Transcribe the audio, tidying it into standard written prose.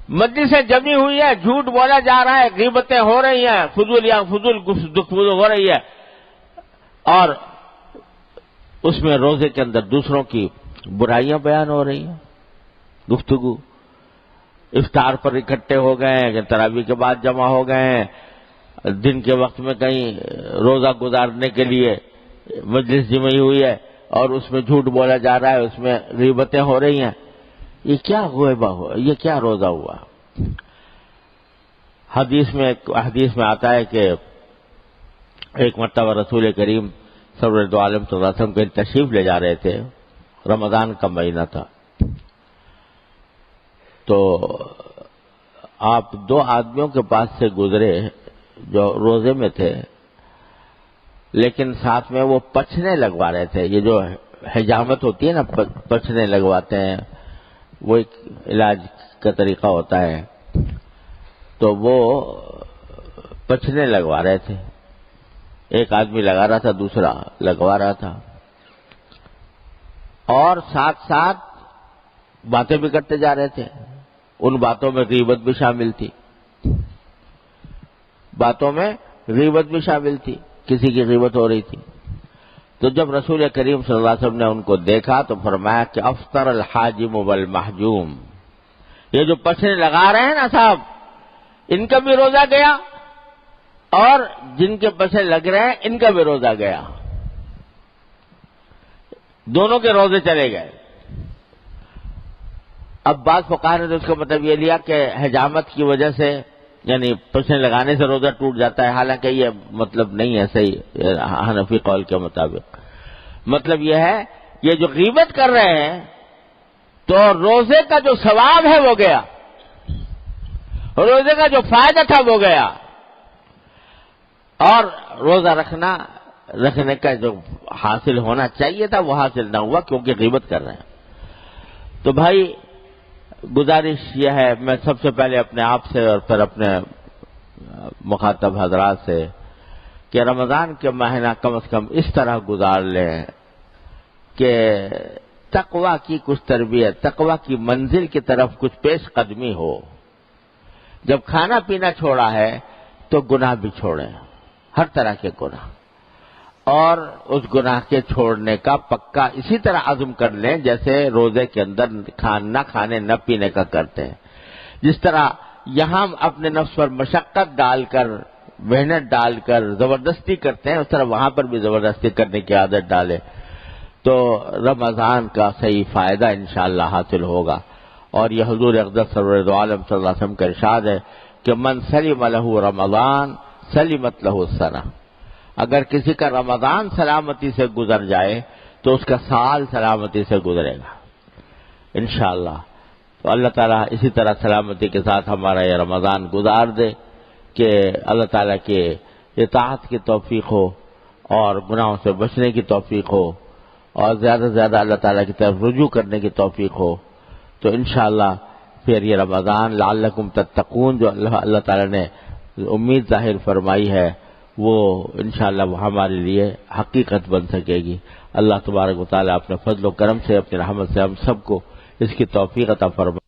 مجلسیں جمی ہوئی ہے، جھوٹ بولا جا رہا ہے، غیبتیں ہو رہی ہیں، فضول گفتگو ہو رہی ہے، اور اس میں روزے کے اندر دوسروں کی برائیاں بیان ہو رہی ہیں، گفتگو، افطار پر اکٹھے ہو گئے ہیں، تراویح کے بعد جمع ہو گئے ہیں، دن کے وقت میں کہیں روزہ گزارنے کے لیے مجلس جمی ہوئی ہے اور اس میں جھوٹ بولا جا رہا ہے، اس میں غیبتیں ہو رہی ہیں، یہ کیا غیبہ ہوا، یہ کیا روزہ ہوا؟ حدیث میں آتا ہے کہ ایک مرتبہ رسول کریم سرور دو عالم صلی اللہ علیہ وسلم کہیں تشریف لے جا رہے تھے، رمضان کا مہینہ تھا، تو آپ دو آدمیوں کے پاس سے گزرے جو روزے میں تھے، لیکن ساتھ میں وہ پچھنے لگوا رہے تھے، یہ جو حجامت ہوتی ہے نا، پچھنے لگواتے ہیں، وہ ایک علاج کا طریقہ ہوتا ہے، تو وہ پچھنے لگوا رہے تھے، ایک آدمی لگا رہا تھا، دوسرا لگوا رہا تھا، اور ساتھ ساتھ باتیں بھی کرتے جا رہے تھے، ان باتوں میں غیبت بھی شامل تھی، کسی کی غیبت ہو رہی تھی۔ تو جب رسول کریم صلی اللہ علیہ وسلم نے ان کو دیکھا تو فرمایا کہ افطر الحاجم والمحجوم، یہ جو پچھنے لگا رہے ہیں نا صاحب، ان کا بھی روزہ گیا، اور جن کے پچھنے لگ رہے ہیں ان کا بھی روزہ گیا، دونوں کے روزے چلے گئے۔ اب بعض فقہا نے تو اس کا مطلب یہ لیا کہ حجامت کی وجہ سے، یعنی پچھنے لگانے سے روزہ ٹوٹ جاتا ہے، حالانکہ یہ مطلب نہیں ہے صحیح حنفی قول کے مطابق۔ مطلب یہ ہے یہ جو غیبت کر رہے ہیں تو روزے کا جو ثواب ہے وہ گیا، روزے کا جو فائدہ تھا وہ گیا، اور روزہ رکھنے کا جو حاصل ہونا چاہیے تھا وہ حاصل نہ ہوا، کیونکہ غیبت کر رہے ہیں۔ تو بھائی گزارش یہ ہے، میں سب سے پہلے اپنے آپ سے اور پھر اپنے مخاطب حضرات سے، کہ رمضان کے مہینہ کم از کم اس طرح گزار لیں کہ تقوی کی کچھ تربیت، تقوی کی منزل کی طرف کچھ پیش قدمی ہو۔ جب کھانا پینا چھوڑا ہے تو گناہ بھی چھوڑیں، ہر طرح کے گناہ، اور اس گناہ کے چھوڑنے کا پکا اسی طرح عزم کر لیں جیسے روزے کے اندر نہ کھانے نہ پینے کا کرتے ہیں۔ جس طرح یہاں اپنے نفس پر مشقت ڈال کر، محنت ڈال کر زبردستی کرتے ہیں، اس طرح وہاں پر بھی زبردستی کرنے کی عادت ڈالے تو رمضان کا صحیح فائدہ انشاءاللہ حاصل ہوگا۔ اور یہ حضور اقدس سرور دو عالم صلی اللہ علیہ وسلم کا ارشاد ہے کہ من سلم لہ رمضان سلمت لہ السنہ، اگر کسی کا رمضان سلامتی سے گزر جائے تو اس کا سال سلامتی سے گزرے گا انشاءاللہ۔ تو اللہ تعالیٰ اسی طرح سلامتی کے ساتھ ہمارا یہ رمضان گزار دے کہ اللہ تعالیٰ کے اطاعت کی توفیق ہو اور گناہوں سے بچنے کی توفیق ہو اور زیادہ سے زیادہ اللہ تعالیٰ کی طرف رجوع کرنے کی توفیق ہو، تو انشاءاللہ پھر یہ رمضان لعلکم تتقون جو اللہ تعالیٰ نے امید ظاہر فرمائی ہے وہ انشاءاللہ وہ ہمارے لیے حقیقت بن سکے گی۔ اللہ تبارک و تعالیٰ اپنے فضل و کرم سے، اپنی رحمت سے ہم سب کو اس کی توفیق عطا فرمائے۔